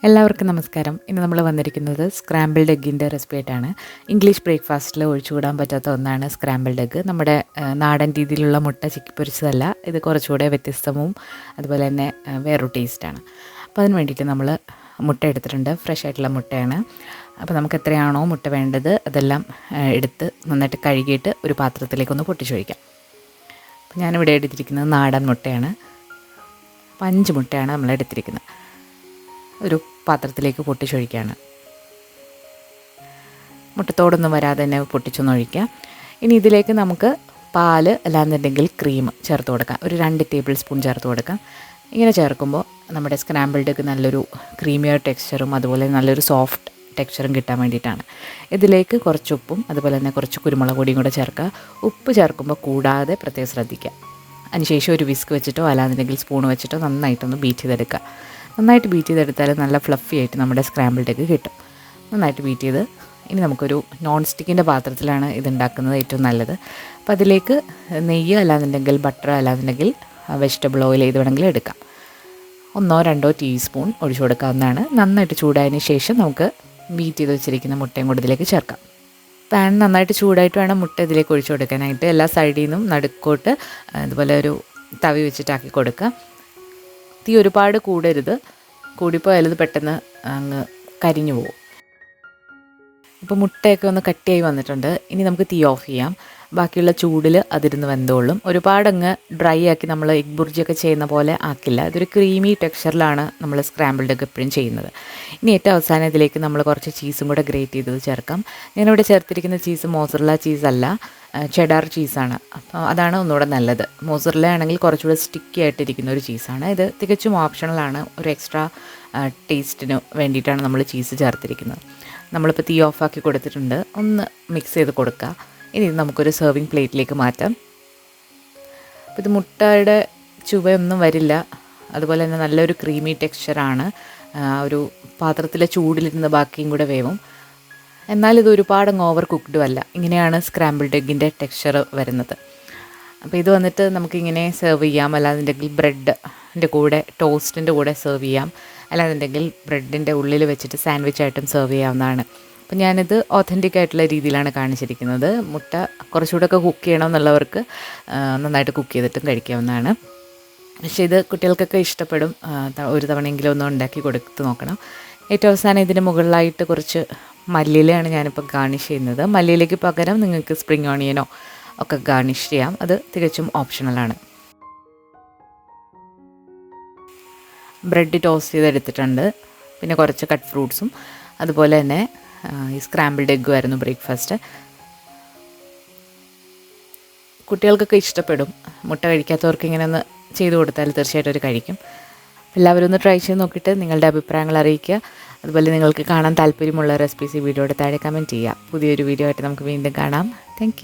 എല്ലാവർക്കും നമസ്കാരം. ഇന്ന് നമ്മൾ വന്നിരിക്കുന്നത് സ്ക്രാമ്പിൾഡ് എഗ്ഗിൻ്റെ റെസിപ്പി ആയിട്ടാണ്. ഇംഗ്ലീഷ് ബ്രേക്ക്ഫാസ്റ്റിൽ ഒഴിച്ചുകൂടാൻ പറ്റാത്ത ഒന്നാണ് സ്ക്രാമ്പിൾഡ് എഗ്ഗ്. നമ്മുടെ നാടൻ രീതിയിലുള്ള മുട്ട ചിക്കി പൊരിച്ചതല്ല, ഇത് കുറച്ചുകൂടെ വ്യത്യസ്തവും അതുപോലെ തന്നെ വേറൊരു ടേസ്റ്റാണ്. അപ്പോൾ അതിന് വേണ്ടിയിട്ട് നമ്മൾ മുട്ട എടുത്തിട്ടുണ്ട്. ഫ്രഷ് ആയിട്ടുള്ള മുട്ടയാണ്. അപ്പോൾ നമുക്ക് എത്രയാണോ മുട്ട വേണ്ടത് അതെല്ലാം എടുത്ത് നന്നായിട്ട് കഴുകിയിട്ട് ഒരു പാത്രത്തിലേക്കൊന്ന് പൊട്ടിച്ചൊഴിക്കാം. അപ്പോൾ ഞാനിവിടെ എടുത്തിരിക്കുന്നത് നാടൻ മുട്ടയാണ്. 5 മുട്ടയാണ് നമ്മൾ എടുത്തിരിക്കുന്നത്. ഒരു പാത്രത്തിലേക്ക് പൊട്ടിച്ചൊഴിക്കുകയാണ്. മുട്ടത്തോടൊന്നും വരാതെ തന്നെ പൊട്ടിച്ചൊന്ന് ഒഴിക്കുക. ഇനി ഇതിലേക്ക് നമുക്ക് പാല് അല്ലാന്നുണ്ടെങ്കിൽ ക്രീം ചേർത്ത് കൊടുക്കാം. ഒരു 2 ടേബിൾ സ്പൂൺ ചേർത്ത് കൊടുക്കാം. ഇങ്ങനെ ചേർക്കുമ്പോൾ നമ്മുടെ സ്ക്രാമ്പിൾഡൊക്കെ നല്ലൊരു ക്രീമിയർ ടെക്സ്ചറും അതുപോലെ നല്ലൊരു സോഫ്റ്റ് ടെക്സ്ചറും കിട്ടാൻ വേണ്ടിയിട്ടാണ്. ഇതിലേക്ക് കുറച്ച് ഉപ്പും അതുപോലെ തന്നെ കുറച്ച് കുരുമുളക് പൊടിയും കൂടെ ചേർക്കുക. ഉപ്പ് ചേർക്കുമ്പോൾ കൂടാതെ പ്രത്യേകം ശ്രദ്ധിക്കുക. അതിനുശേഷം ഒരു വിസ്ക് വെച്ചിട്ടോ അല്ലാന്നുണ്ടെങ്കിൽ സ്പൂൺ വെച്ചിട്ടോ നന്നായിട്ടൊന്ന് ബീറ്റ് ചെയ്തെടുക്കുക. നന്നായിട്ട് ബീറ്റ് ചെയ്തെടുത്താൽ നല്ല ഫ്ലഫി ആയിട്ട് നമ്മുടെ സ്ക്രാമ്പിൾഡ് എഗ്ഗ് കിട്ടും. നന്നായിട്ട് ബീറ്റ് ചെയ്ത് ഇനി നമുക്കൊരു നോൺ സ്റ്റിക്കിൻ്റെ പാത്രത്തിലാണ് ഇതുണ്ടാക്കുന്നത് ഏറ്റവും നല്ലത്. അപ്പോൾ അതിലേക്ക് നെയ്യ് അല്ലാന്നുണ്ടെങ്കിൽ ബട്ടർ അല്ലാന്നുണ്ടെങ്കിൽ വെജിറ്റബിൾ ഓയിൽ ഏത് വേണമെങ്കിലും എടുക്കാം. 1-2 ടീസ്പൂൺ ഒഴിച്ചു കൊടുക്കാവുന്നതാണ്. നന്നായിട്ട് ചൂടായതിന് ശേഷം നമുക്ക് ബീറ്റ് ചെയ്ത് വെച്ചിരിക്കുന്ന മുട്ടയും കൂടി ഇതിലേക്ക് ചേർക്കാം. പാൻ നന്നായിട്ട് ചൂടായിട്ട് വേണം മുട്ട ഇതിലേക്ക് ഒഴിച്ചു കൊടുക്കാനായിട്ട്. എല്ലാ സൈഡിൽ നിന്നും നടുക്കോട്ട് അതുപോലെ ഒരു തവി വെച്ചിട്ടാക്കി കൊടുക്കുക. തീ ഒരുപാട് കൂടരുത്, കൂടിപ്പോയാൽ ഇത് പെട്ടെന്ന് അങ്ങ് കരിഞ്ഞു പോകും. ഇപ്പോൾ മുട്ടയൊക്കെ ഒന്ന് കട്ടിയായി വന്നിട്ടുണ്ട്. ഇനി നമുക്ക് തീ ഓഫ് ചെയ്യാം. ബാക്കിയുള്ള ചൂടിൽ അതിരുന്ന് വെന്തോളും. ഒരുപാടങ്ങ് ഡ്രൈ ആക്കി നമ്മൾ എഗ് ബുർജിയൊക്കെ ചെയ്യുന്ന പോലെ ആക്കില്ല. ഇതൊരു ക്രീമി ടെക്സ്ചറിലാണ് നമ്മൾ സ്ക്രാമ്പിൾഡ് എഗ്ഗ് എപ്പോഴും ചെയ്യുന്നത്. ഇനി ഏറ്റവും അവസാനം ഇതിലേക്ക് നമ്മൾ കുറച്ച് ചീസും കൂടെ ഗ്രേറ്റ് ചെയ്തത് ചേർക്കാം. ഞാനിവിടെ ചേർത്തിരിക്കുന്ന ചീസ് മോസറല്ല ചീസല്ല, ചെഡാർ ചീസാണ്. അപ്പോൾ അതാണ് ഒന്നുകൂടെ നല്ലത്. മോസറല്ല ആണെങ്കിൽ കുറച്ചുകൂടെ സ്റ്റിക്കി ആയിട്ടിരിക്കുന്ന ഒരു ചീസാണ്. ഇത് തികച്ചും ഓപ്ഷണലാണ്. ഒരു എക്സ്ട്രാ ടേസ്റ്റിന് വേണ്ടിയിട്ടാണ് നമ്മൾ ചീസ് ചേർത്തിരിക്കുന്നത്. നമ്മളിപ്പോൾ തീ ഓഫാക്കി കൊടുത്തിട്ടുണ്ട്. ഒന്ന് മിക്സ് ചെയ്ത് കൊടുക്കുക. ഇനി നമുക്കൊരു സെർവിങ് പ്ലേറ്റിലേക്ക് മാറ്റാം. അപ്പോൾ ഇത് മുട്ടയുടെ ചുവയൊന്നും വരില്ല, അതുപോലെ തന്നെ നല്ലൊരു ക്രീമി ടെക്സ്ചറാണ്. ഒരു പാത്രത്തിലെ ചൂടിലിരുന്ന് ബാക്കിയും കൂടെ വേവും. എന്നാൽ ഇത് ഒരുപാടങ്ങ് ഓവർ കുക്ക്ഡും അല്ല. ഇങ്ങനെയാണ് സ്ക്രാമ്പിൾഡ് എഗ്ഗിൻ്റെ ടെക്സ്ചർ വരുന്നത്. അപ്പോൾ ഇത് വന്നിട്ട് നമുക്കിങ്ങനെ സെർവ് ചെയ്യാം. അല്ലാന്നുണ്ടെങ്കിൽ ബ്രെഡിൻ്റെ കൂടെ ടോസ്റ്റിൻ്റെ കൂടെ സെർവ് ചെയ്യാം. അല്ലാന്നുണ്ടെങ്കിൽ ബ്രെഡിൻ്റെ ഉള്ളിൽ വെച്ചിട്ട് സാൻഡ്വിച്ചായിട്ടും സെർവ് ചെയ്യാവുന്നതാണ്. അപ്പോൾ ഞാനിത് ഒതൻറ്റിക് ആയിട്ടുള്ള രീതിയിലാണ് കാണിച്ചിരിക്കുന്നത്. മുട്ട കുറച്ചുകൂടെ ഒക്കെ കുക്ക് ചെയ്യണമെന്നുള്ളവർക്ക് നന്നായിട്ട് കുക്ക് ചെയ്തിട്ടും കഴിക്കാവുന്നതാണ്. പക്ഷേ ഇത് കുട്ടികൾക്കൊക്കെ ഇഷ്ടപ്പെടും. ഒരു തവണയെങ്കിലും ഒന്ന് ഉണ്ടാക്കി കൊടുത്ത് നോക്കണം. ഏറ്റവും അവസാനം ഇതിന് മുകളിലായിട്ട് കുറച്ച് മല്ലിയിലയാണ് ഞാനിപ്പോൾ ഗാർണിഷ് ചെയ്യുന്നത്. മല്ലിയിലേക്ക് പകരം നിങ്ങൾക്ക് സ്പ്രിംഗ് ഓണിയനോ ഒക്കെ ഗാർണിഷ് ചെയ്യാം. അത് തികച്ചും ഓപ്ഷണലാണ്. ബ്രെഡ് ടോസ്റ്റ് ചെയ്തെടുത്തിട്ടുണ്ട്. പിന്നെ കുറച്ച് കട്ട് ഫ്രൂട്ട്സും അതുപോലെ തന്നെ ഈ സ്ക്രാമ്പിൾഡ് എഗ്ഗും ആയിരുന്നു ബ്രേക്ക്ഫാസ്റ്റ്. കുട്ടികൾക്കൊക്കെ ഇഷ്ടപ്പെടും. മുട്ട കഴിക്കാത്തവർക്ക് ഇങ്ങനെ ഒന്ന് ചെയ്ത് കൊടുത്താൽ തീർച്ചയായിട്ടും അവർ കഴിക്കും. എല്ലാവരും ഒന്ന് ട്രൈ ചെയ്ത് നോക്കിയിട്ട് നിങ്ങളുടെ അഭിപ്രായങ്ങൾ അറിയിക്കുക. അതുപോലെ നിങ്ങൾക്ക് കാണാൻ താല്പര്യമുള്ള റെസിപ്പീസ് ഈ വീഡിയോയുടെ താഴെ കമൻറ്റ് ചെയ്യുക. പുതിയൊരു വീഡിയോ ആയിട്ട് നമുക്ക് വീണ്ടും കാണാം. താങ്ക്